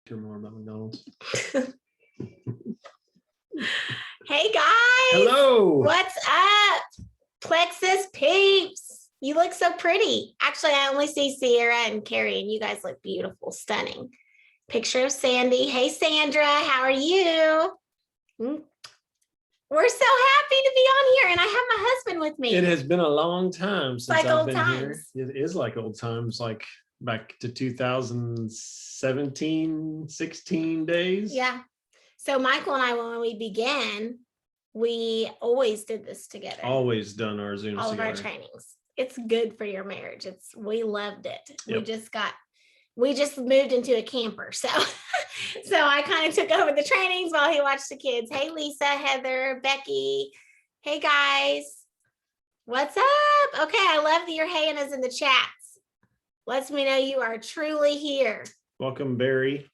Hear more about McDonald's. Hey guys. Hello. What's up? Plexus peeps. You look so pretty. Actually, I only see Sierra and Carrie, and you guys look beautiful, stunning. Picture of Sandy. Hey, Sandra, how are you? We're so happy to be on here, and I have my husband with me. It has been a long time since like I've old been times. here. It is like old times, like back to 2017, 16 days. Yeah. So Michael and I, when we began, we always did this together. Always done our Zooms all together. of our trainings. It's good for your marriage. We loved it. Yep. We just moved into a camper. So I kind of took over the trainings while he watched the kids. Hey, Lisa, Heather, Becky. Hey guys. What's up? Okay. I love that your hand is in the chats. Lets me know you are truly here. Welcome, Barry.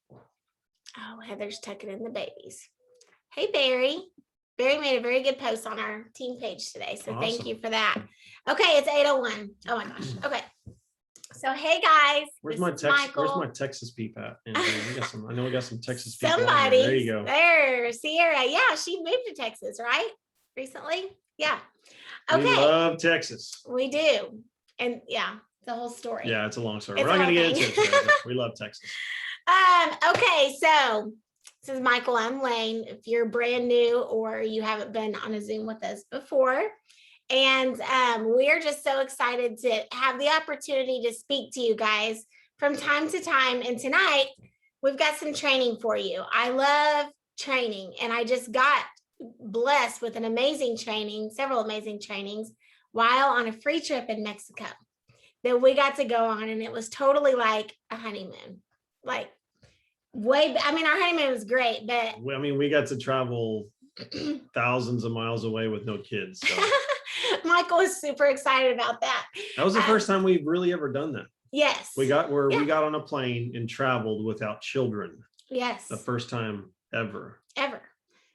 Oh, Heather's tucking in the babies. Hey, Barry. Barry made a very good post on our team page today. So Awesome. Thank you for that. Okay, it's 8:01. Oh my gosh. Okay. So hey guys. Where's my Texas peep at? I know we got some Texas people. Somebody. There you go. There, Sierra. Yeah, she moved to Texas, right? Recently? Yeah. Okay. We love Texas. We do. And yeah, the whole story. Yeah, it's a long story. It's We're not gonna get thing. into it today, but we love Texas. Okay, so this is Michael. I'm Lane. If you're brand new or you haven't been on a Zoom with us before, and we are just so excited to have the opportunity to speak to you guys from time to time. And tonight we've got some training for you. I love training, and I just got blessed with an amazing training, several amazing trainings while on a free trip in Mexico that we got to go on, and it was totally like a honeymoon. Like our honeymoon was great, but we got to travel thousands of miles away with no kids. So. Michael was super excited about that. That was the first time we've really ever done that. Yes. We got on a plane and traveled without children. Yes. The first time ever.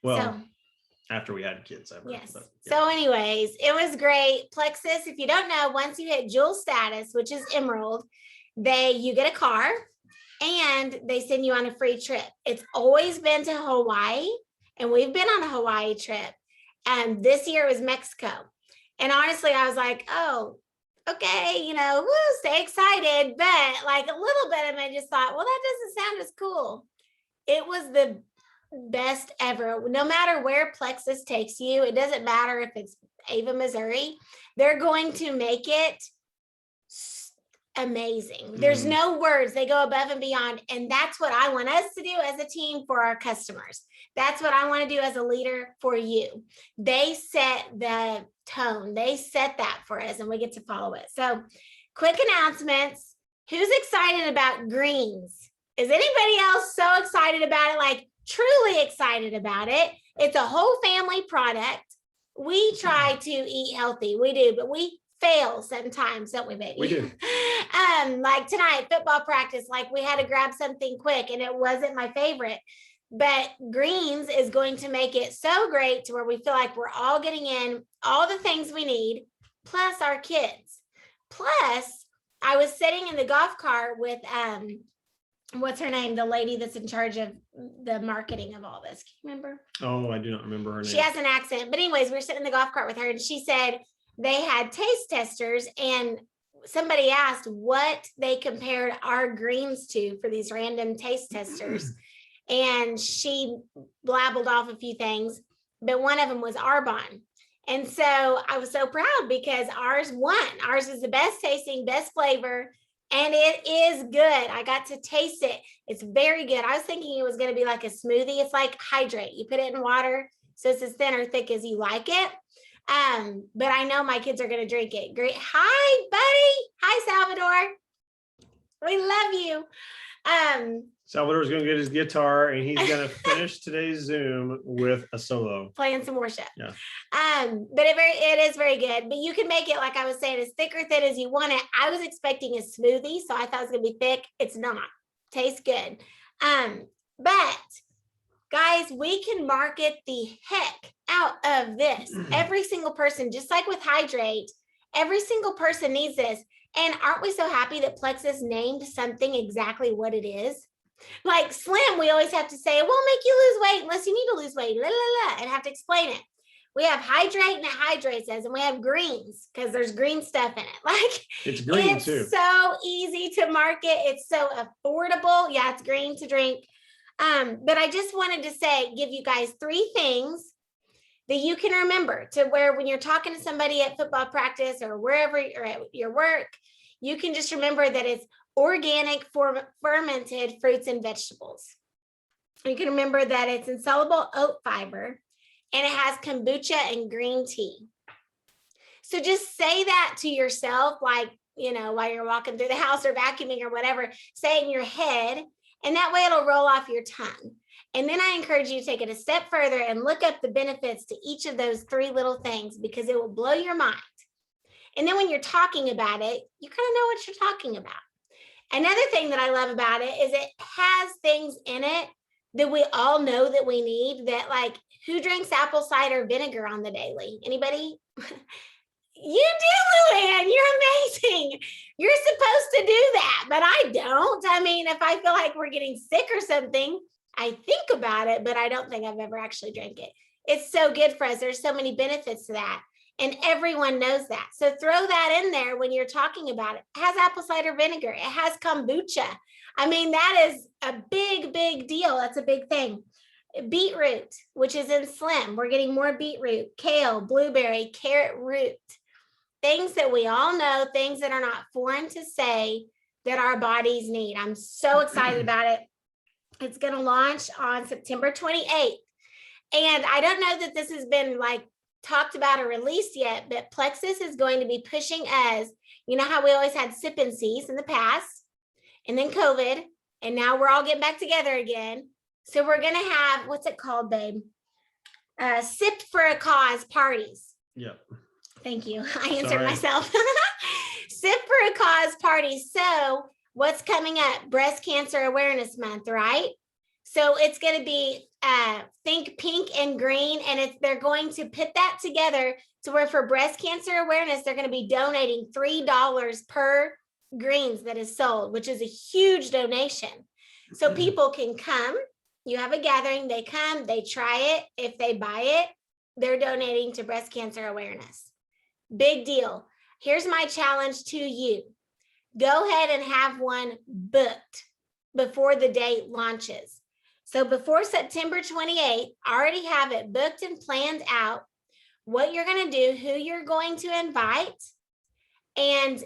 Well, after we had kids ever. Yes. But, yeah. So anyways, it was great. Plexus, if you don't know, once you hit Jewel status, which is Emerald, you get a car and they send you on a free trip. It's always been to Hawaii, and we've been on a Hawaii trip. And this year was Mexico. And honestly, I was like, oh, okay, stay excited. But like a little bit of me just thought, well, that doesn't sound as cool. It was the best ever. No matter where Plexus takes you, it doesn't matter if it's Ava, Missouri, they're going to make it amazing. There's no words. They go above and beyond. And that's what I want us to do as a team for our customers. That's what I want to do as a leader for you. They set the tone. They set that for us, and we get to follow it. So quick announcements. Who's excited about greens? Is anybody else so excited about it? Like truly excited about it? It's a whole family product. We try to eat healthy. We do, but we fail sometimes, don't we, baby? We do. Like tonight, football practice, like we had to grab something quick and it wasn't my favorite. But greens is going to make it so great to where we feel like we're all getting in all the things we need, plus our kids. Plus, I was sitting in the golf cart with what's her name? The lady that's in charge of the marketing of all this. Can you remember? Oh, I do not remember her name. She has an accent. But anyways, we were sitting in the golf cart with her, and she said they had taste testers, and somebody asked what they compared our greens to for these random taste testers. And she blabbled off a few things, but one of them was Arbonne. And so I was so proud because ours won. Ours is the best tasting, best flavor, and it is good. I got to taste it. It's very good. I was thinking it was going to be like a smoothie. It's like hydrate. You put it in water, so it's as thin or thick as you like it. But I know my kids are going to drink it. Great. Hi, buddy. Hi, Salvador. We love you. Salvador's going to get his guitar, and he's going to finish today's Zoom with a solo. Playing some worship. Yeah. But it is very good. But you can make it, like I was saying, as thick or thin as you want it. I was expecting a smoothie, so I thought it was going to be thick. It's not. Tastes good. But guys, we can market the heck out of this. Every single person, just like with Hydrate, every single person needs this. And aren't we so happy that Plexus named something exactly what it is? Like Slim, we always have to say, it won't make you lose weight unless you need to lose weight, la, la, la, and have to explain it. We have hydrate and it hydrates us, and we have greens because there's green stuff in it. Like It's green it's too. so easy to market. It's so affordable. Yeah, it's green to drink. But I just wanted to say, give you guys 3 things that you can remember to where when you're talking to somebody at football practice or wherever or at your work, you can just remember that it's organic fermented fruits and vegetables. You can remember that it's insoluble oat fiber and it has kombucha and green tea. So just say that to yourself, like, while you're walking through the house or vacuuming or whatever, say it in your head, and that way it'll roll off your tongue. And then I encourage you to take it a step further and look up the benefits to each of those 3 little things, because it will blow your mind. And then when you're talking about it, you kind of know what you're talking about. Another thing that I love about it is it has things in it that we all know that we need, that like, who drinks apple cider vinegar on the daily? Anybody? You do, Luann. You're amazing. You're supposed to do that, but I don't. I mean, if I feel like we're getting sick or something, I think about it, but I don't think I've ever actually drank it. It's so good for us. There's so many benefits to that. And everyone knows that. So throw that in there when you're talking about it. It has apple cider vinegar. It has kombucha. I mean, that is a big, big deal. That's a big thing. Beetroot, which is in Slim. We're getting more beetroot, kale, blueberry, carrot root. Things that we all know, things that are not foreign to say that our bodies need. I'm so excited about it. It's going to launch on September 28th. And I don't know that this has been like talked about or released yet, but Plexus is going to be pushing us. You know how we always had sip and sees in the past, and then COVID, and now we're all getting back together again. So we're going to have, what's it called, babe? Sip for a Cause parties. Yep. Thank you. I answered myself. Sip for a Cause parties. So what's coming up? Breast Cancer Awareness Month, right? So it's going to be think pink and green, and they're going to put that together to where for breast cancer awareness, they're going to be donating $3 per greens that is sold, which is a huge donation. So people can come, you have a gathering, they come, they try it. If they buy it, they're donating to breast cancer awareness. Big deal. Here's my challenge to you. Go ahead and have one booked before the date launches. So before September 28th, already have it booked and planned out, what you're going to do, who you're going to invite. And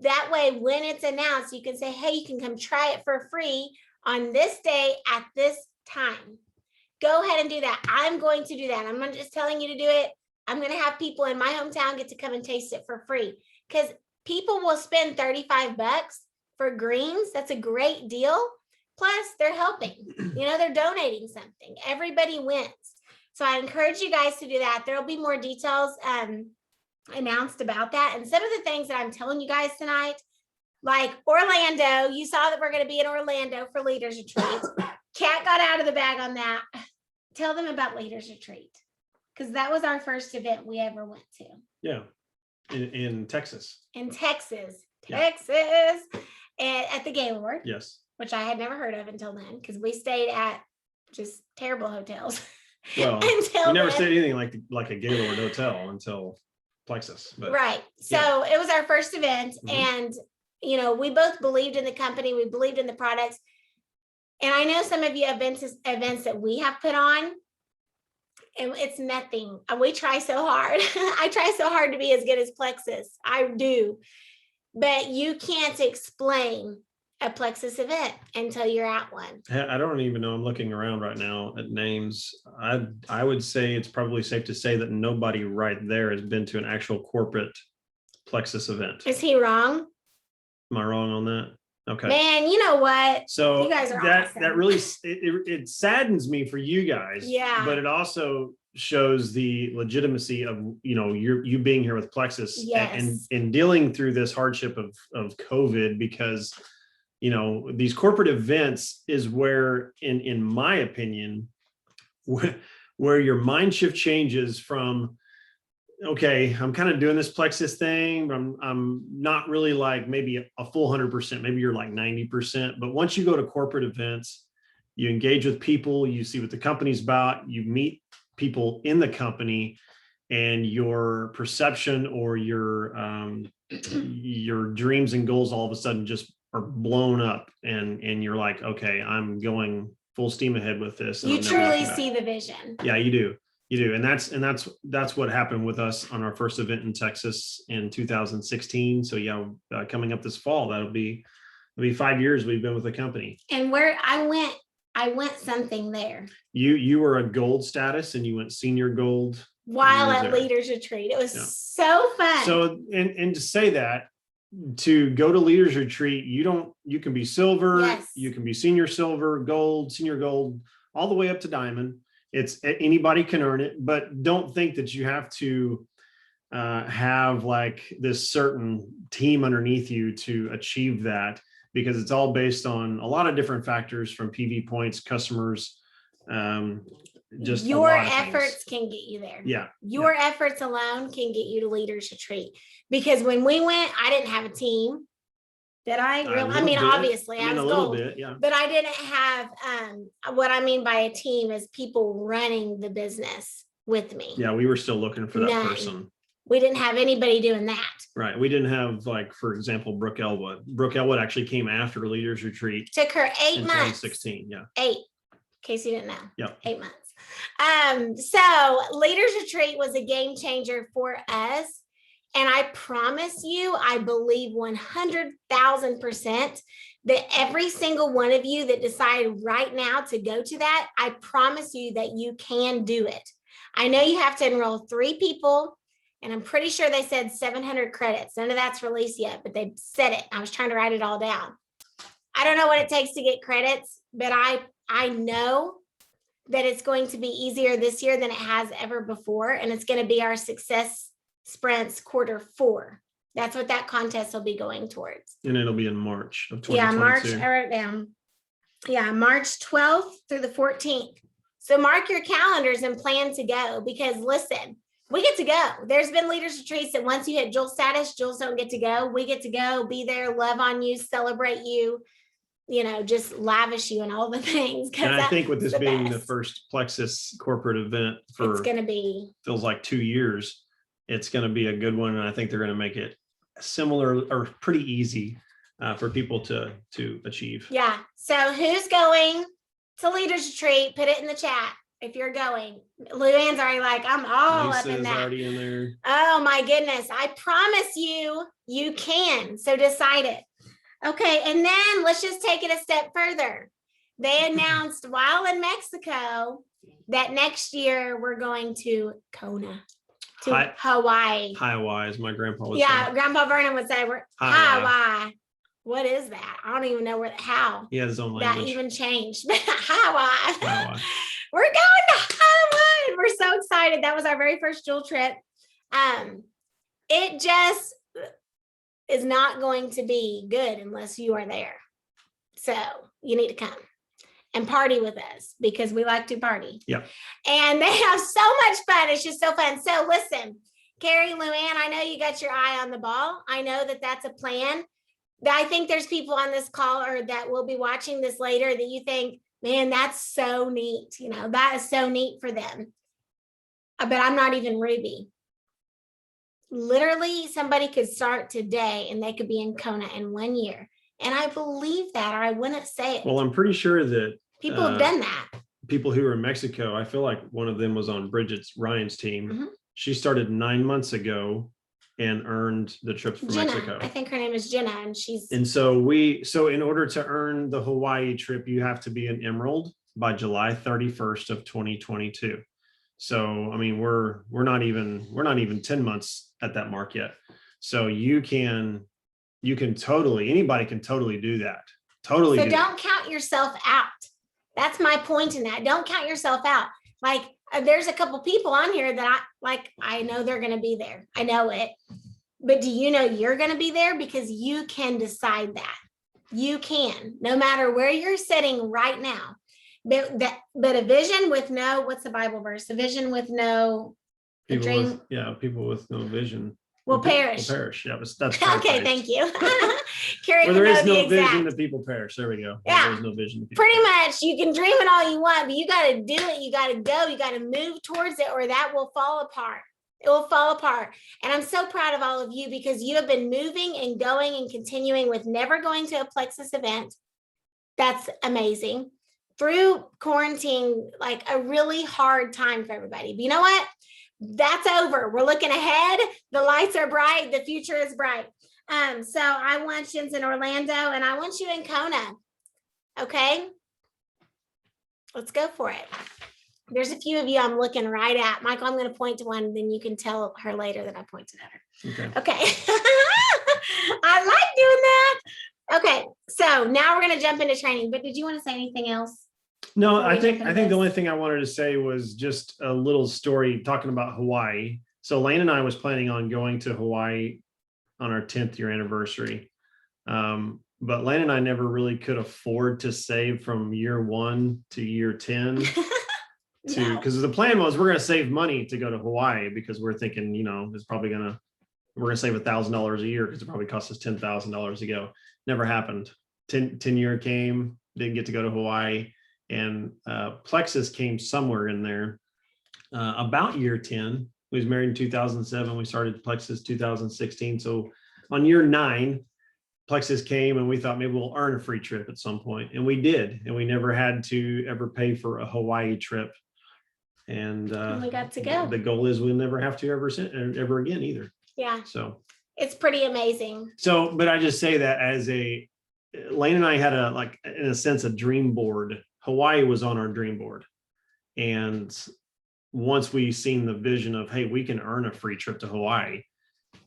that way, when it's announced, you can say, hey, you can come try it for free on this day at this time. Go ahead and do that. I'm going to do that. I'm not just telling you to do it. I'm going to have people in my hometown get to come and taste it for free, because people will spend $35 for greens. That's a great deal. Plus, they're helping, they're donating something. Everybody wins. So I encourage you guys to do that. There'll be more details announced about that. And some of the things that I'm telling you guys tonight, like Orlando, you saw that we're going to be in Orlando for Leaders Retreat. Kat got out of the bag on that. Tell them about Leaders Retreat, because that was our first event we ever went to. Yeah. In Texas. In Texas. Yeah. Texas. And at the Gaylord. Yes. Which I had never heard of until then, because we stayed at just terrible hotels. Well, we never stayed anything like a Gaylord hotel until Plexus. But right. So It was our first event. And, we both believed in the company. We believed in the products. And I know some of you have been to events that we have put on, and it's nothing. We try so hard. I try so hard to be as good as Plexus. I do. But you can't explain a Plexus event until you're at one. I don't even know. I'm looking around right now at names. I would say it's probably safe to say that nobody right there has been to an actual corporate Plexus event. Is he wrong? Am I wrong on that? Okay. Man, you know what? So you guys are that awesome. really it saddens me for you guys. Yeah. But it also shows the legitimacy of you being here with Plexus. Yes. and dealing through this hardship of COVID, because these corporate events is where, in my opinion, where your mind shift changes from okay, I'm kind of doing this Plexus thing, but I'm not really like maybe a full 100%, maybe you're like 90%. But once you go to corporate events, you engage with people, you see what the company's about, you meet people in the company, and your perception or your dreams and goals all of a sudden just are blown up, and you're like, okay, I'm going full steam ahead with this. You truly see the vision. Yeah, you do. You do. And that's what happened with us on our first event in Texas in 2016. So yeah, coming up this fall, it'll be 5 years we've been with the company. And where I went something there. You were a gold status and you went senior gold while at Leaders Retreat. It was so fun. So, and to say that, to go to Leaders Retreat, you can be silver, yes. You can be senior silver, gold, senior gold, all the way up to diamond. It's anybody can earn it, but don't think that you have to have like this certain team underneath you to achieve that, because it's all based on a lot of different factors, from PV points, customers, just your efforts can get you there. Yeah. Your efforts alone can get you to Leaders Retreat. Because when we went, I didn't have a team. Did I? I mean, obviously I was gold, but I didn't have, what I mean by a team is people running the business with me. Yeah. We were still looking for that person. We didn't have anybody doing that. Right. We didn't have, like, for example, Brooke Elwood. Brooke Elwood actually came after Leaders Retreat. Took her 8 months. 2016. Yeah. 8. In case you didn't know. Yeah. 8 months. So Leaders Retreat was a game changer for us. And I promise you, I believe 100,000% that every single one of you that decided right now to go to that, I promise you that you can do it. I know you have to enroll 3 people, and I'm pretty sure they said 700 credits. None of that's released yet, but they said it. I was trying to write it all down. I don't know what it takes to get credits, but I know that it's going to be easier this year than it has ever before. And it's going to be our Success Sprints Q4. That's what that contest will be going towards. And it'll be in March of 2022. Yeah, March, I wrote it down. Yeah, March 12th through the 14th. So mark your calendars and plan to go, because listen, we get to go. There's been Leaders Retreats that once you hit Jewel status, Jewels don't get to go. We get to go, be there, love on you, celebrate you, just lavish you and all the things. And I think with this being the first Plexus corporate event for, it's going to be, feels like 2 years, it's going to be a good one. And I think they're going to make it similar or pretty easy for people to achieve. Yeah. So who's going to Leaders Retreat? Put it in the chat if you're going. Luann's already like, I'm all Lisa's up in that. Already in there. Oh my goodness. I promise you, you can. So decide it. Okay. And then let's just take it a step further. They announced while in Mexico that next year we're going to Kona. Hawaii. Hawaii, as my grandpa would say. Grandpa Vernon would say, we're Hawaii. What is that? I don't even know how. He has his own language. That even changed. Hawaii. We're going to Hawaii. We're so excited. That was our very first Jewel trip. It just is not going to be good unless you are there. So you need to come and party with us, because we like to party. Yeah. And they have so much fun. It's just so fun. So listen, Carrie, Luann, I know you got your eye on the ball. I know that that's a plan. I think there's people on this call or that will be watching this later that you think, man, that's so neat. That is so neat for them. But I'm not even Ruby. Literally, somebody could start today and they could be in Kona in 1 year. And I believe that, or I wouldn't say it. Well, I'm pretty sure that people have done that. People who are in Mexico, I feel like one of them was on Ryan's team. Mm-hmm. She started 9 months ago and earned the trip from Mexico. I think her name is Jenna, and so in order to earn the Hawaii trip, you have to be an Emerald by July 31st of 2022. So, I mean, we're not even 10 months at that mark yet. So anybody can totally do that. Totally. So don't count yourself out. That's my point in that. Don't count yourself out. Like, there's a couple people on here that I know they're going to be there. I know it. But do you know you're going to be there? Because you can decide that. You can, no matter where you're sitting right now. But a vision with no, what's the Bible verse? A vision with no The People dream with, people with no vision will will perish. perish. Yeah, but that's Okay, paraphrased. thank you. Carrie Where would there know is the no exact. vision, the people perish. There we go. Where Yeah. there's no vision, the people Pretty perish. much, you can dream it all you want, but you got to do it. You got to go. You got to move towards it, or that will fall apart. It will fall apart. And I'm so proud of all of you because you have been moving and going and continuing with never going to a Plexus event. That's amazing. Through quarantine, like a really hard time for everybody. But you know what? That's over. We're looking ahead. The lights are bright. The future is bright. So I want you in Orlando and I want you in Kona. Okay. Let's go for it. There's a few of you I'm looking right at. Michael, I'm going to point to one, then you can tell her later that I pointed at her. Okay. I like doing that. Okay. So now we're going to jump into training, but did you want to say anything else? No, I think the only thing I wanted to say was just a little story talking about Hawaii. So Lane and I was planning on going to Hawaii on our 10th year anniversary. But Lane and I never really could afford to save from year 1 to year 10 because the plan was we're going to save money to go to Hawaii because we're thinking, it's probably we're going to save $1,000 a year because it probably cost us $10,000 to go. Never happened. 10 year came, didn't get to go to Hawaii. And Plexus came somewhere in there about year 10. We was married in 2007. We started Plexus 2016. So on year 9, Plexus came and we thought maybe we'll earn a free trip at some point. And we did. And we never had to ever pay for a Hawaii trip. And we got to go. The goal is we'll never have to ever again either. Yeah. So it's pretty amazing. So, but I just say that as Lane and I had in a sense, a dream board. Hawaii was on our dream board. And once we seen the vision of, hey, we can earn a free trip to Hawaii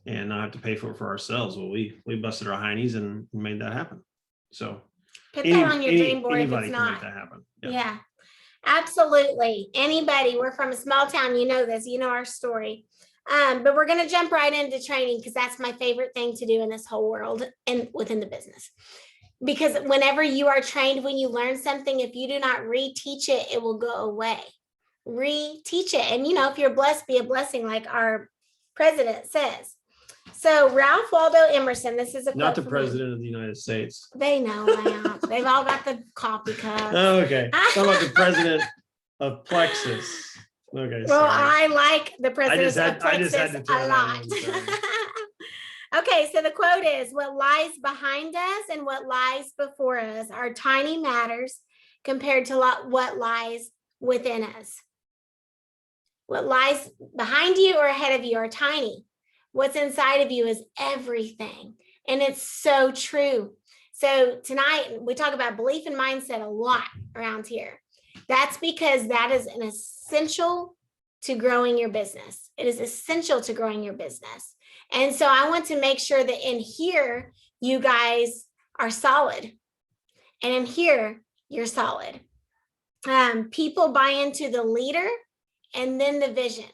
and not have to pay for it for ourselves. Well, we busted our heinies and made that happen. So put that on your dream board if it's can not. make that happen. Yeah, absolutely. Anybody, we're from a small town, you know this, you know our story. But we're going to jump right into training because that's my favorite thing to do in this whole world and within the business. Because whenever you are trained, when you learn something, if you do not reteach it, it will go away. Reteach it. And, if you're blessed, be a blessing, like our president says. So Ralph Waldo Emerson, this is a not quote the president of the United States. They know that. They've all got the coffee cups. Oh, okay. How about the president of Plexus? Okay. Well, sorry. I like the president of Plexus a lot. Okay, so the quote is, what lies behind us and what lies before us are tiny matters compared to what lies within us. What lies behind you or ahead of you are tiny. What's inside of you is everything. And it's so true. So tonight we talk about belief and mindset a lot around here. That's because that is an essential to growing your business. It is essential to growing your business. And so I want to make sure that in here, you guys are solid. And in here, you're solid. People buy into the leader and then the vision.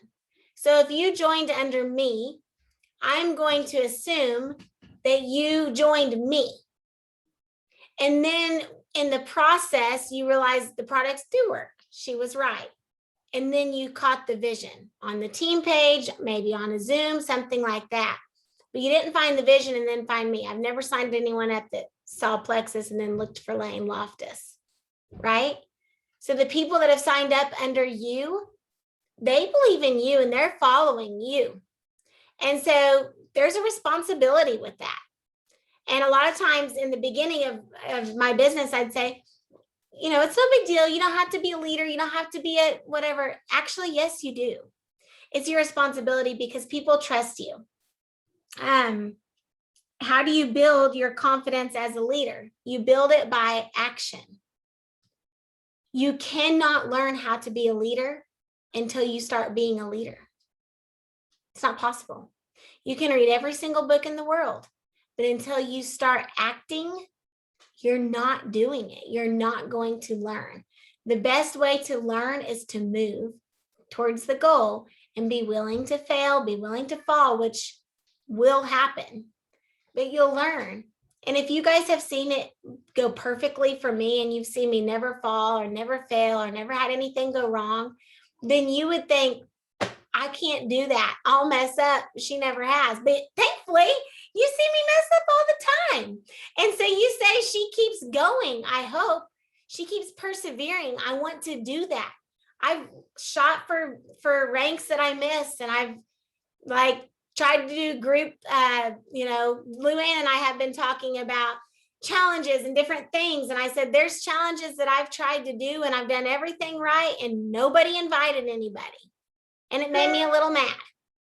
So if you joined under me, I'm going to assume that you joined me. And then in the process, you realize the products do work. She was right. And then you caught the vision on the team page, maybe on a Zoom, something like that. But you didn't find the vision and then find me. I've never signed anyone up that saw Plexus and then looked for Lane Loftus, right? So the people that have signed up under you, they believe in you and they're following you. And so there's a responsibility with that. And a lot of times in the beginning of my business, I'd say, it's no big deal. You don't have to be a leader. You don't have to be a whatever. Actually, yes, you do. It's your responsibility because people trust you. How do you build your confidence as a leader? You build it by action. You cannot learn how to be a leader until you start being a leader. It's not possible. You can read every single book in the world, but until you start acting, you're not doing it. You're not going to learn. The best way to learn is to move towards the goal and be willing to fail, be willing to fall, which will happen, but you'll learn. And if you guys have seen it go perfectly for me and you've seen me never fall or never fail or never had anything go wrong, then you would think, I can't do that. I'll mess up. She never has. But thankfully, you see me mess up all the time. And so you say she keeps going. I hope she keeps persevering. I want to do that. I've shot for ranks that I missed, and I've like tried to do group, Luann and I have been talking about challenges and different things. And I said, there's challenges that I've tried to do and I've done everything right and nobody invited anybody. And it made me a little mad.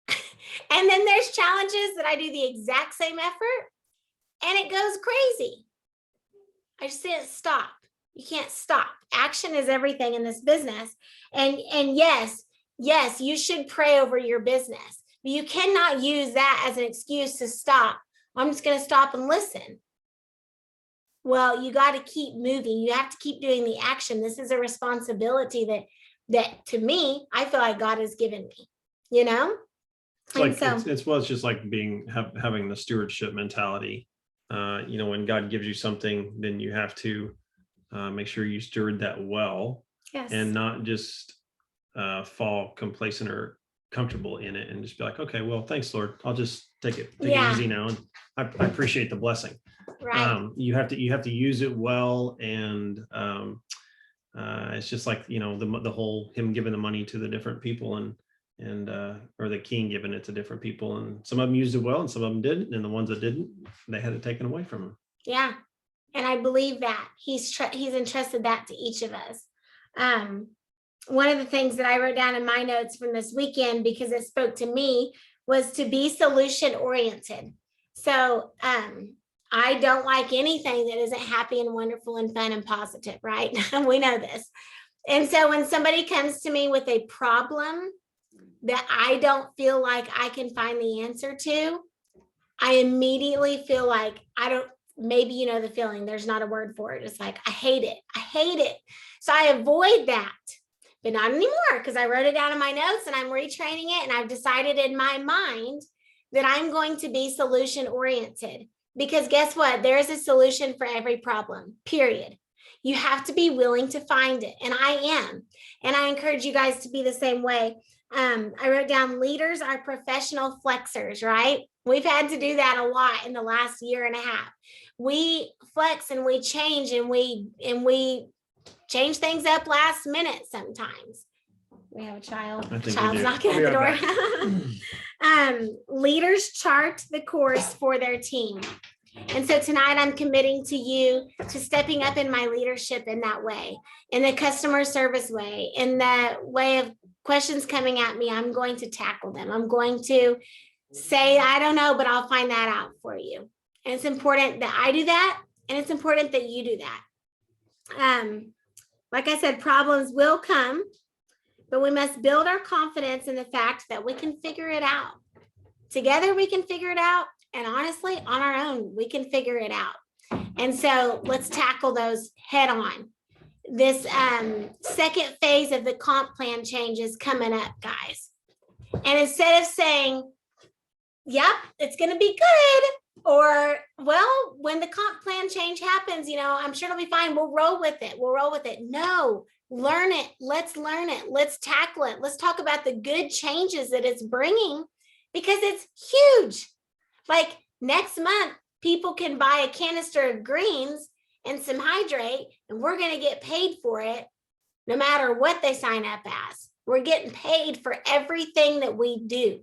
And then there's challenges that I do the exact same effort and it goes crazy. I just said, stop. You can't stop. Action is everything in this business. And yes, you should pray over your business, but you cannot use that as an excuse to stop. I'm just going to stop and listen. Well, you got to keep moving. You have to keep doing the action. This is a responsibility that to me, I feel like God has given me, you know? It's like, it's just like having the stewardship mentality. When God gives you something, then you have to make sure you steward that well. Yes. And not just fall complacent or comfortable in it and just be like, okay, well, thanks, Lord. I'll just take it easy now. And I appreciate the blessing. Right. You have to use it well. And it's just like, the whole him giving the money to the different people and or the king giving it to different people. And some of them used it well and some of them didn't. And the ones that didn't, they had it taken away from them. Yeah. And I believe that he's entrusted that to each of us. One of the things that I wrote down in my notes from this weekend, because it spoke to me, was to be solution oriented. So I don't like anything that isn't happy and wonderful and fun and positive, right? We know this. And so when somebody comes to me with a problem that I don't feel like I can find the answer to, I immediately feel like maybe you know the feeling, there's not a word for it. It's like, I hate it. So I avoid that, but not anymore, because I wrote it down in my notes and I'm retraining it. And I've decided in my mind that I'm going to be solution oriented, because guess what? There is a solution for every problem, period. You have to be willing to find it. And I am. And I encourage you guys to be the same way. I wrote down leaders are professional flexers, right? We've had to do that a lot in the last year and a half. We flex and we change and we change things up last minute sometimes. We have a child. Child's knocking at the door. Leaders chart the course for their team. And so tonight I'm committing to you to stepping up in my leadership in that way, in the customer service way, in the way of questions coming at me. I'm going to tackle them. I'm going to say, I don't know, but I'll find that out for you. And it's important that I do that. And it's important that you do that. Like I said, problems will come, but we must build our confidence in the fact that we can figure it out. Together, we can figure it out. And honestly, on our own, we can figure it out. And so let's tackle those head on. This second phase of the comp plan change is coming up, guys. And instead of saying, yep, it's going to be good, or, well, when the comp plan change happens, I'm sure it'll be fine. We'll roll with it. No, learn it. Let's learn it. Let's tackle it. Let's talk about the good changes that it's bringing, because it's huge. Like next month, people can buy a canister of greens and some hydrate, and we're going to get paid for it no matter what they sign up as. We're getting paid for everything that we do.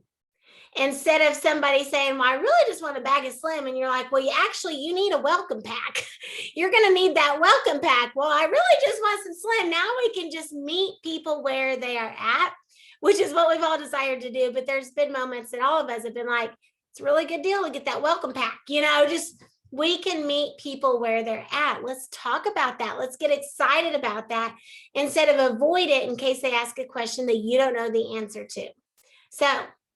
Instead of somebody saying, well, I really just want a bag of Slim. And you're like, well, you need a welcome pack. You're going to need that welcome pack. Well, I really just want some Slim. Now we can just meet people where they are at, which is what we've all desired to do. But there's been moments that all of us have been like, it's a really good deal to get that welcome pack. We can meet people where they're at. Let's talk about that. Let's get excited about that instead of avoid it in case they ask a question that you don't know the answer to. So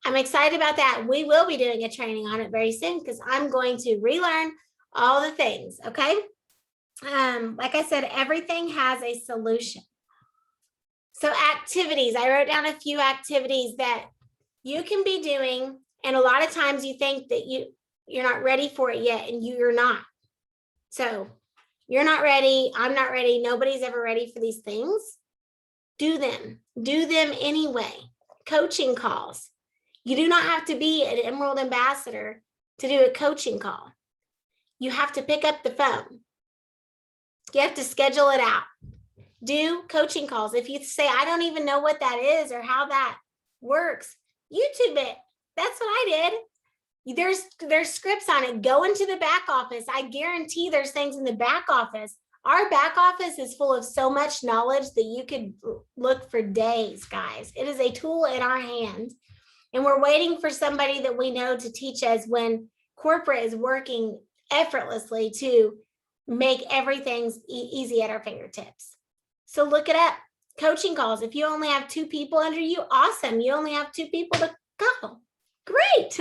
I'm excited about that. We will be doing a training on it very soon, because I'm going to relearn all the things. Okay. Like I said, everything has a solution. So activities, I wrote down a few activities that you can be doing. And a lot of times you think that you're not ready for it yet, and you're not. So you're not ready. I'm not ready. Nobody's ever ready for these things. Do them anyway. coaching calls. You do not have to be an Emerald Ambassador to do a coaching call. You have to pick up the phone. You have to schedule it out. Do coaching calls. If you say, I don't even know what that is or how that works, YouTube it. That's what I did. There's scripts on it. Go into the back office. I guarantee there's things in the back office. Our back office is full of so much knowledge that you could look for days, guys. It is a tool in our hand. And we're waiting for somebody that we know to teach us when corporate is working effortlessly to make everything easy at our fingertips. So look it up. Coaching calls. If you only have 2 people under you, awesome. You only have 2 people to go. Great.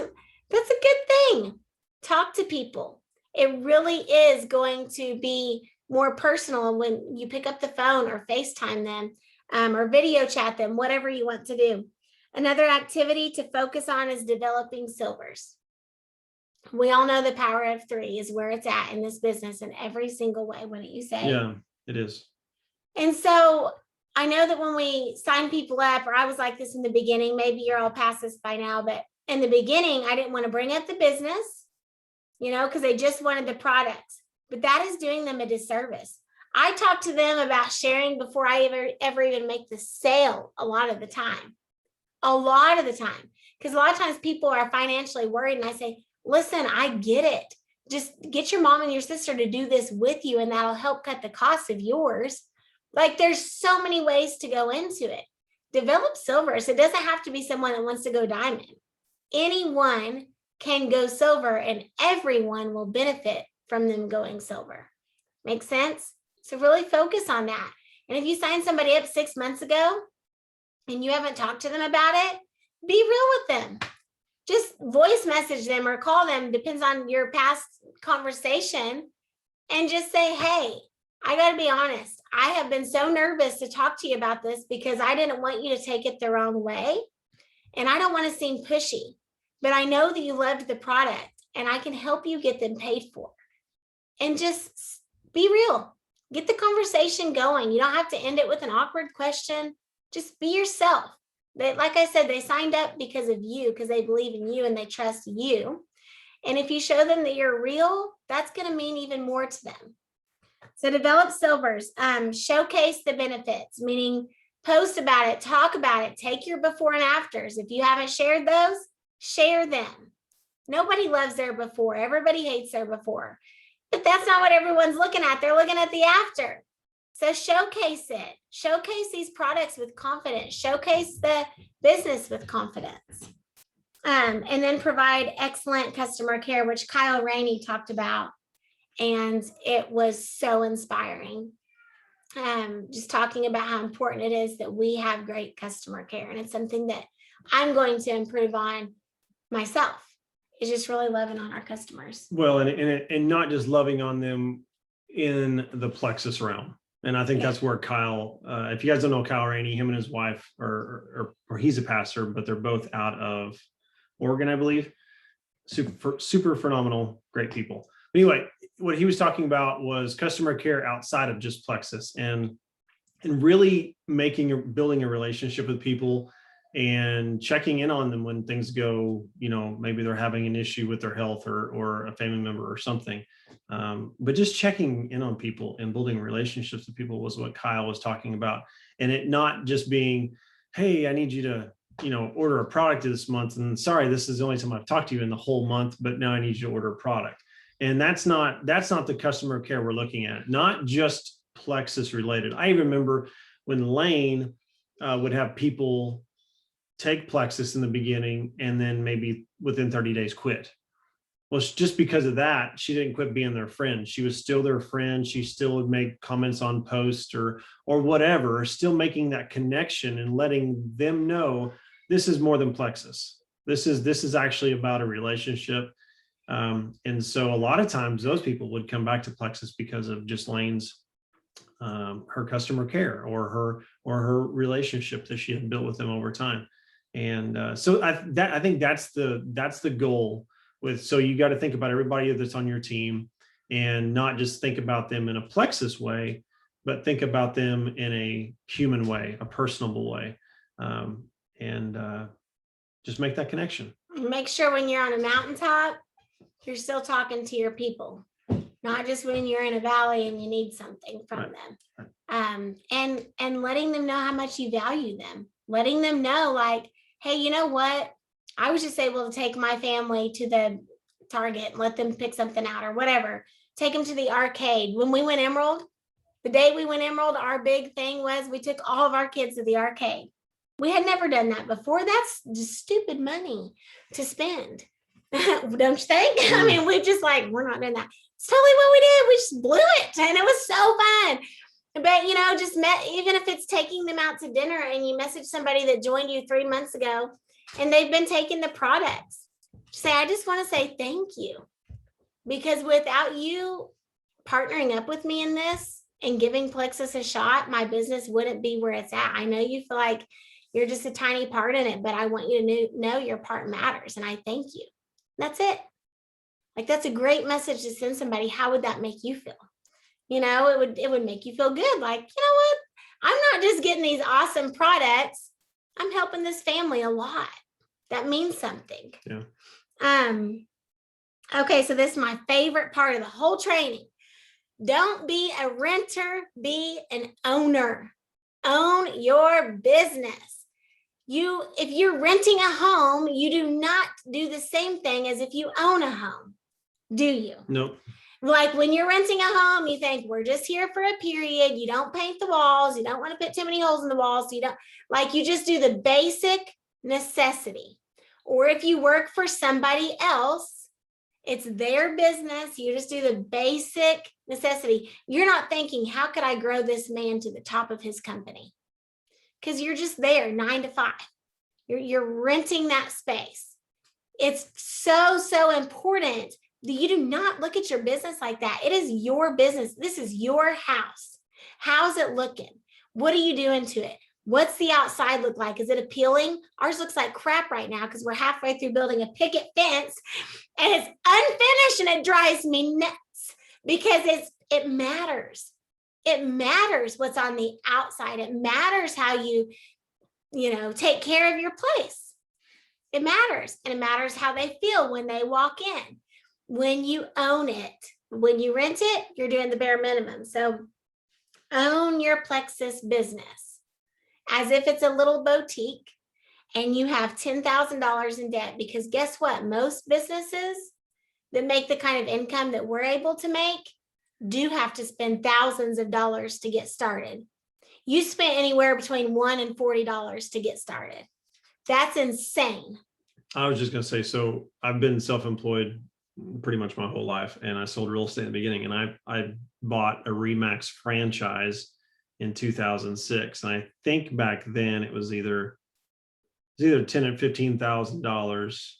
That's a good thing. Talk to people. It really is going to be more personal when you pick up the phone or FaceTime them or video chat them, whatever you want to do. Another activity to focus on is developing silvers. We all know the power of 3 is where it's at in this business in every single way, wouldn't you say? Yeah, it is. And so I know that when we sign people up, or I was like this in the beginning, maybe you're all past this by now, but in the beginning, I didn't want to bring up the business, because they just wanted the products, but that is doing them a disservice. I talk to them about sharing before I ever even make the sale a lot of the time, because a lot of times people are financially worried and I say, listen, I get it. Just get your mom and your sister to do this with you and that'll help cut the cost of yours. Like there's so many ways to go into it. Develop silver. So it doesn't have to be someone that wants to go diamond. Anyone can go silver and everyone will benefit from them going silver. Make sense? So really focus on that. And if you sign somebody up 6 months ago and you haven't talked to them about it, be real with them. Just voice message them or call them, depends on your past conversation, and just say, hey, I got to be honest. I have been so nervous to talk to you about this because I didn't want you to take it the wrong way. And I don't want to seem pushy, but I know that you loved the product and I can help you get them paid for. And just be real. Get the conversation going. You don't have to end it with an awkward question. Just be yourself. Like I said, they signed up because of you, because they believe in you and they trust you. And if you show them that you're real, that's going to mean even more to them. So develop silvers, showcase the benefits, meaning post about it, talk about it, take your before and afters. If you haven't shared those, share them. Nobody loves their before. Everybody hates their before. But that's not what everyone's looking at. They're looking at the after. So showcase it. Showcase these products with confidence. Showcase the business with confidence. And then provide excellent customer care, which Kyle Rainey talked about. And it was so inspiring. Just talking about how important it is that we have great customer care. And it's something that I'm going to improve on myself. Is just really loving on our customers. Well, and not just loving on them in the plexus realm. And I think that's where Kyle, if you guys don't know Kyle Rainey, him and his wife, or he's a pastor, but they're both out of Oregon, I believe. Super phenomenal, great people. But anyway, what he was talking about was customer care outside of just plexus and really building a relationship with people and checking in on them when things go, maybe they're having an issue with their health or a family member or something. But just checking in on people and building relationships with people was what Kyle was talking about. And it not just being, hey, I need you to, order a product this month. And sorry, this is the only time I've talked to you in the whole month, but now I need you to order a product. And that's not the customer care we're looking at, not just plexus related. I even remember when Lane would have people take plexus in the beginning and then maybe within 30 days quit. Well, just because of that, she didn't quit being their friend. She was still their friend. She still would make comments on posts or whatever, still making that connection and letting them know this is more than plexus. This is actually about a relationship. And so a lot of times those people would come back to plexus because of just Lane's her customer care or her relationship that she had built with them over time. And so I think that's the goal so you got to think about everybody that's on your team and not just think about them in a plexus way, but think about them in a human way, a personable way. and just make that connection. Make sure when you're on a mountaintop, you're still talking to your people, not just when you're in a valley and you need something from them. And letting them know how much you value them, letting them know like, hey, you know what? I was just able to take my family to the Target and let them pick something out or whatever. Take them to the arcade. When we went Emerald, the day we went Emerald, our big thing was we took all of our kids to the arcade. We had never done that before. That's just stupid money to spend. Don't you think? I mean, we just like, we're not doing that. It's totally what we did. We just blew it. And it was so fun. But, you know, just even if it's taking them out to dinner and you message somebody that joined you 3 months ago and they've been taking the products, say, I just want to say thank you. Because without you partnering up with me in this and giving Plexus a shot, my business wouldn't be where it's at. I know you feel like you're just a tiny part in it, but I want you to know your part matters. And I thank you. That's it. Like, that's a great message to send somebody. How would that make you feel? You know, it would make you feel good. Like, you know what? I'm not just getting these awesome products. I'm helping this family a lot. That means something. Yeah. Okay, so this is my favorite part of the whole training. Don't be a renter, be an owner. Own your business. If you're renting a home, you do not do the same thing as if you own a home, do you? Nope. Like when you're renting a home, you think we're just here for a period. You don't paint the walls. You don't want to put too many holes in the walls. So you just do the basic necessity. Or if you work for somebody else, it's their business. You just do the basic necessity. You're not thinking, how could I grow this man to the top of his company? Because you're just there 9 to 5. You're renting that space. It's so important that you do not look at your business like that. It is your business. This is your house. How's it looking? What are you doing to it? What's the outside look like? Is it appealing? Ours looks like crap right now because we're halfway through building a picket fence and it's unfinished, and it drives me nuts because it matters. It matters what's on the outside. It matters how you take care of your place. It matters. And it matters how they feel when they walk in. When you own it, when you rent it, you're doing the bare minimum. So own your Plexus business as if it's a little boutique and you have $10,000 in debt, because guess what? Most businesses that make the kind of income that we're able to make do have to spend thousands of dollars to get started. You spent anywhere between $1 and $40 to get started. That's insane. I was just going to say, so I've been self-employed pretty much my whole life, and I sold real estate in the beginning, and I bought a Remax franchise in 2006. And I think back then it was either $10,000 and $15,000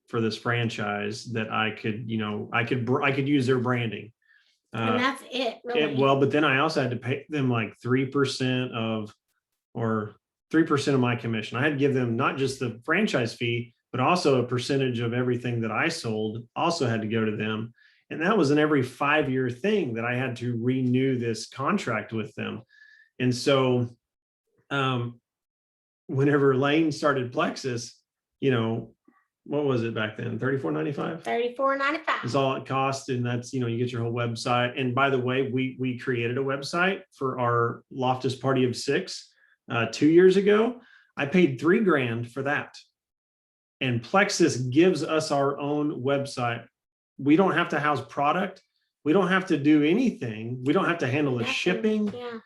for this franchise that I could use their branding. And that's it, really. But then I also had to pay them like 3% of my commission. I had to give them not just the franchise fee, but also a percentage of everything that I sold also had to go to them. And that was an every 5-year thing that I had to renew this contract with them. And so whenever Lane started Plexus, what was it back then? $34.95? $34.95 is all it cost. And that's, you get your whole website. And by the way, we created a website for our Loftus Party of 6 2 years ago. I paid $3,000 for that. And Plexus gives us our own website. We don't have to house product. We don't have to do anything. We don't have to handle the shipping. Yeah.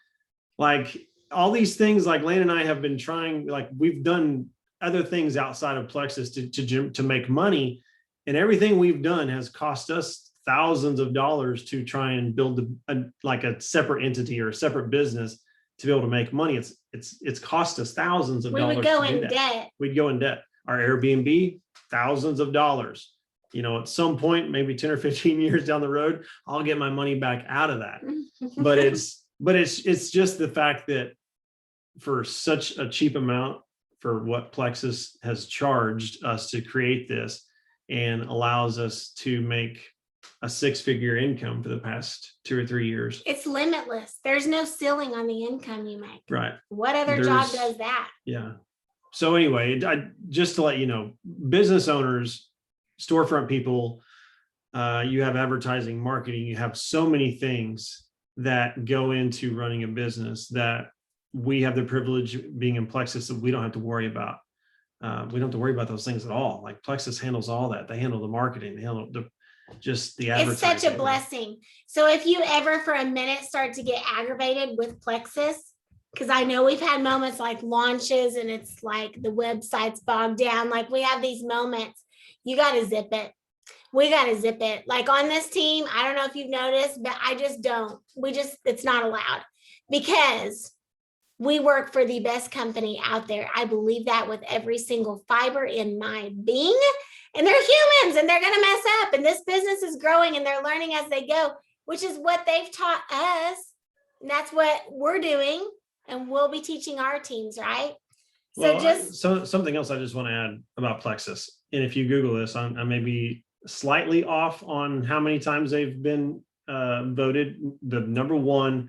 Like all these things, like Lane and I have been trying, like we've done other things outside of Plexus to make money. And everything we've done has cost us thousands of dollars to try and build a separate entity or a separate business to be able to make money. It's cost us thousands of dollars. We would go in debt. We'd go in debt. Our Airbnb, thousands of dollars. At some point, maybe 10 or 15 years down the road, I'll get my money back out of that. But it's just the fact that for such a cheap amount for what Plexus has charged us to create this and allows us to make a 6-figure income for the past 2 or 3 years. It's limitless. There's no ceiling on the income you make. Right. What other job does that? Yeah. So anyway, just to let you know, business owners, storefront people, you have advertising, marketing, you have so many things that go into running a business that we have the privilege being in Plexus that we don't have to worry about. We don't have to worry about those things at all. Like Plexus handles all that. They handle the marketing, they handle just the advertising. It's such a blessing. So if you ever for a minute start to get aggravated with Plexus, because I know we've had moments like launches and it's like the website's bogged down. Like we have these moments, you got to zip it. We got to zip it. Like on this team, I don't know if you've noticed, but I just don't. It's not allowed because we work for the best company out there. I believe that with every single fiber in my being. And they're humans and they're going to mess up. And this business is growing and they're learning as they go, which is what they've taught us. And that's what we're doing. And we'll be teaching our teams, right? So something else I just want to add about Plexus. And if you Google this, I may be slightly off on how many times they've been voted the #1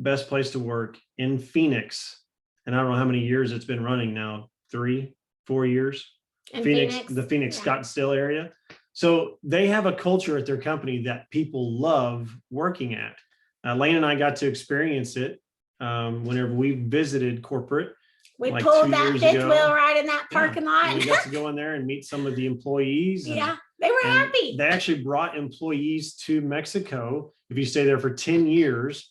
best place to work in Phoenix. And I don't know how many years it's been running now, 3-4 years. The Phoenix Scottsdale area. So they have a culture at their company that people love working at. Lane and I got to experience it whenever we visited corporate. We like pulled that fifth wheel right in that parking lot. And we got to go in there and meet some of the employees. Yeah, they were happy. They actually brought employees to Mexico. If you stay there for 10 years,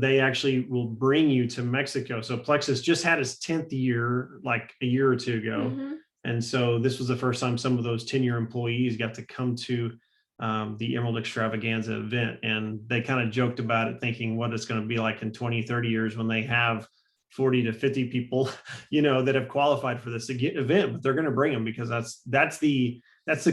they actually will bring you to Mexico. So Plexus just had its 10th year, like a year or two ago. Mm-hmm. And so this was the first time some of those 10-year employees got to come to the Emerald Extravaganza event. And they kind of joked about it, thinking what it's going to be like in 20, 30 years when they have 40 to 50 people, that have qualified for this event, but they're going to bring them because that's the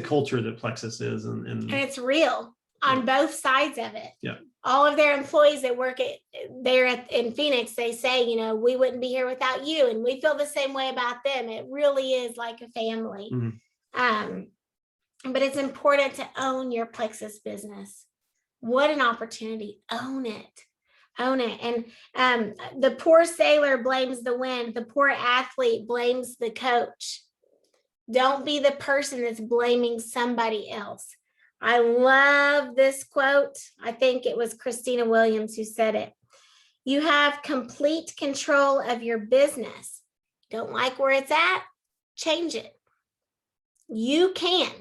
culture that Plexus is. And it's real on both sides of it. Yeah. All of their employees that work in Phoenix, they say, we wouldn't be here without you. And we feel the same way about them. It really is like a family. Mm-hmm. But it's important to own your Plexus business. What an opportunity. Own it. And the poor sailor blames the wind. The poor athlete blames the coach. Don't be the person that's blaming somebody else. I love this quote. I think it was Christina Williams who said it. You have complete control of your business. Don't like where it's at? Change it. You can.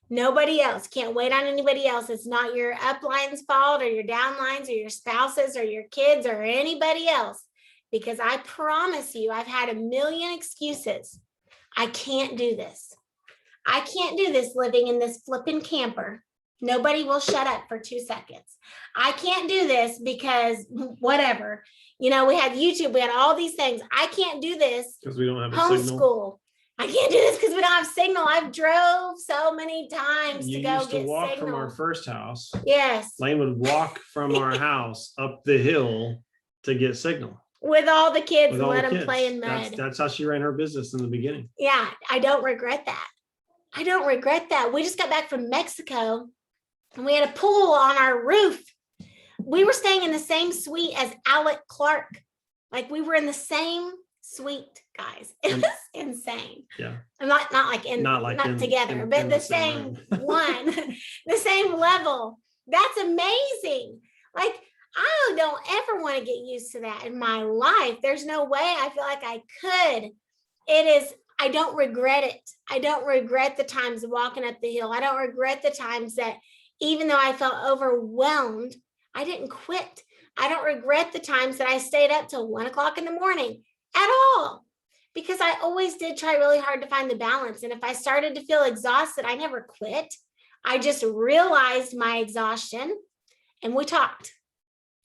Nobody else. Can't wait on anybody else. It's not your upline's fault or your downlines or your spouses or your kids or anybody else. Because I promise you, I've had a million excuses. I can't do this. I can't do this living in this flipping camper. Nobody will shut up for 2 seconds. I can't do this because whatever. We had YouTube. We had all these things. I can't do this because we don't have a homeschool. Signal. I can't do this because we don't have signal. I've drove so many times to go get walk signal. From our first house. Yes. Lane would walk from our house up the hill to get signal. With all the kids and let them play in mud. That's how she ran her business in the beginning. Yeah, I don't regret that. We just got back from Mexico and we had a pool on our roof. We were staying in the same suite as Alec Clark. Like we were in the same suite, guys. It was insane. Yeah. I'm not together, but the same one, the same level. That's amazing. Like I don't ever want to get used to that in my life. There's no way I feel like I could. I don't regret it. I don't regret the times walking up the hill. I don't regret the times that even though I felt overwhelmed, I didn't quit. I don't regret the times that I stayed up till 1:00 in the morning at all, because I always did try really hard to find the balance. And if I started to feel exhausted, I never quit. I just realized my exhaustion and we talked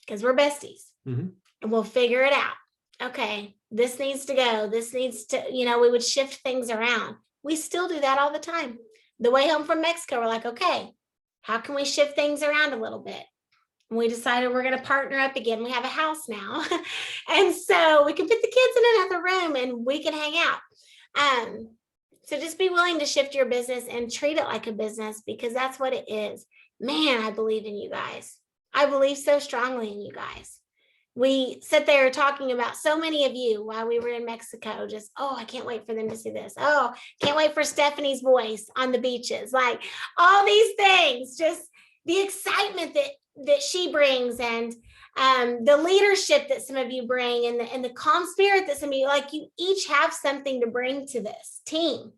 because we're besties. Mm-hmm. And we'll figure it out. Okay, this needs to go. This needs to, we would shift things around. We still do that all the time. The way home from Mexico, we're like, okay, how can we shift things around a little bit? And we decided we're going to partner up again. We have a house now. And so we can put the kids in another room and we can hang out. So just be willing to shift your business and treat it like a business, because that's what it is. Man, I believe in you guys. I believe so strongly in you guys. we sit there talking about so many of you while we were in Mexico. Just, oh, I can't wait for them to see this. Oh, can't wait for Stephanie's voice on the beaches. Like all these things, just the excitement that she brings, and the leadership that some of you bring, and the calm spirit that some of you, like, you each have something to bring to this team.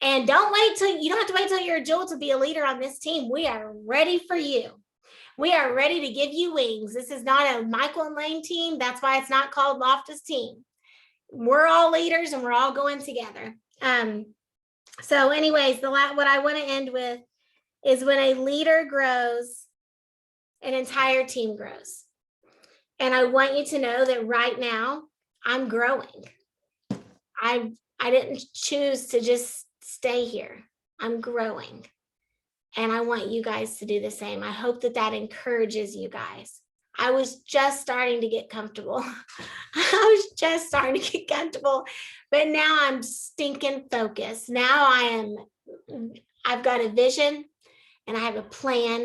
And you don't have to wait till you're a Jewel to be a leader on this team. We are ready for you. We are ready to give you wings. This is not a Michael and Lane team. That's why it's not called Loftus team. We're all leaders and we're all going together. So anyways, what I want to end with is, when a leader grows, an entire team grows. And I want you to know that right now I'm growing. I didn't choose to just stay here. I'm growing. And I want you guys to do the same. I hope that encourages you guys. I was just starting to get comfortable. But now I'm stinking focused. Now I've got a vision, and I have a plan,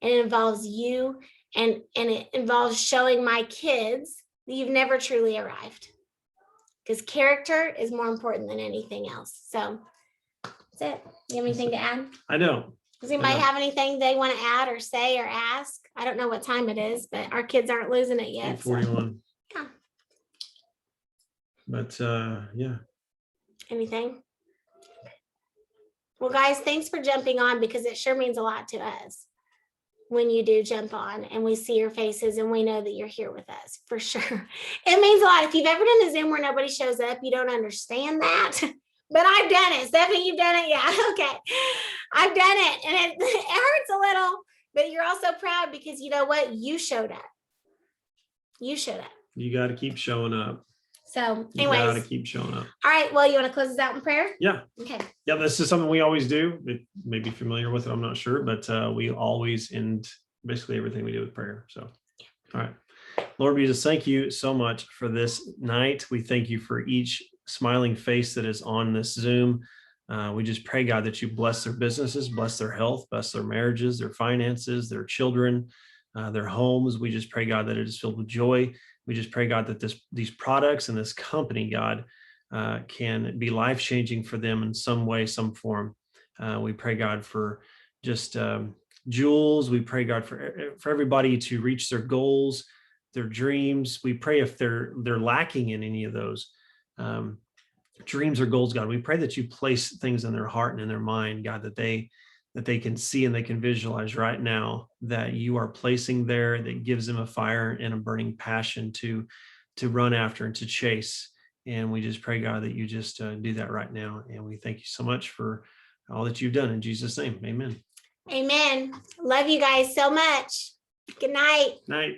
and it involves you, and it involves showing my kids that you've never truly arrived, because character is more important than anything else. So that's it. You have anything to add? I don't. Does anybody have anything they want to add or say or ask? I don't know what time it is, but our kids aren't losing it yet. 8:41. So. Yeah. But yeah. Anything? Well, guys, thanks for jumping on, because it sure means a lot to us when you do jump on and we see your faces and we know that you're here with us, for sure. It means a lot. If you've ever done a Zoom where nobody shows up, you don't understand that. But I've done it. Stephanie, you've done it? Yeah, okay. I've done it. And it hurts a little, but you're also proud, because you know what? You showed up. You showed up. You got to keep showing up. So anyways. You got to keep showing up. All right. Well, you want to close us out in prayer? Yeah. Okay. Yeah, this is something we always do. It may be familiar with it, I'm not sure, but we always end basically everything we do with prayer. So, all right. Lord Jesus, thank you so much for this night. We thank you for each smiling face that is on this Zoom. We just pray, God, that you bless their businesses, bless their health, bless their marriages, their finances, their children, their homes. We just pray, God, that it is filled with joy. We just pray, God, that these products and this company, God, can be life-changing for them in some way, some form. We pray, God, for just Jules. We pray, God, for everybody to reach their goals, their dreams. We pray if they're lacking in any of those dreams or goals, God, we pray that you place things in their heart and in their mind, God, that they can see and they can visualize right now that you are placing there, that gives them a fire and a burning passion to run after and to chase. And we just pray, God, that you just do that right now. And we thank you so much for all that you've done. In Jesus' name, amen. Amen. Love you guys so much. Good night. Night.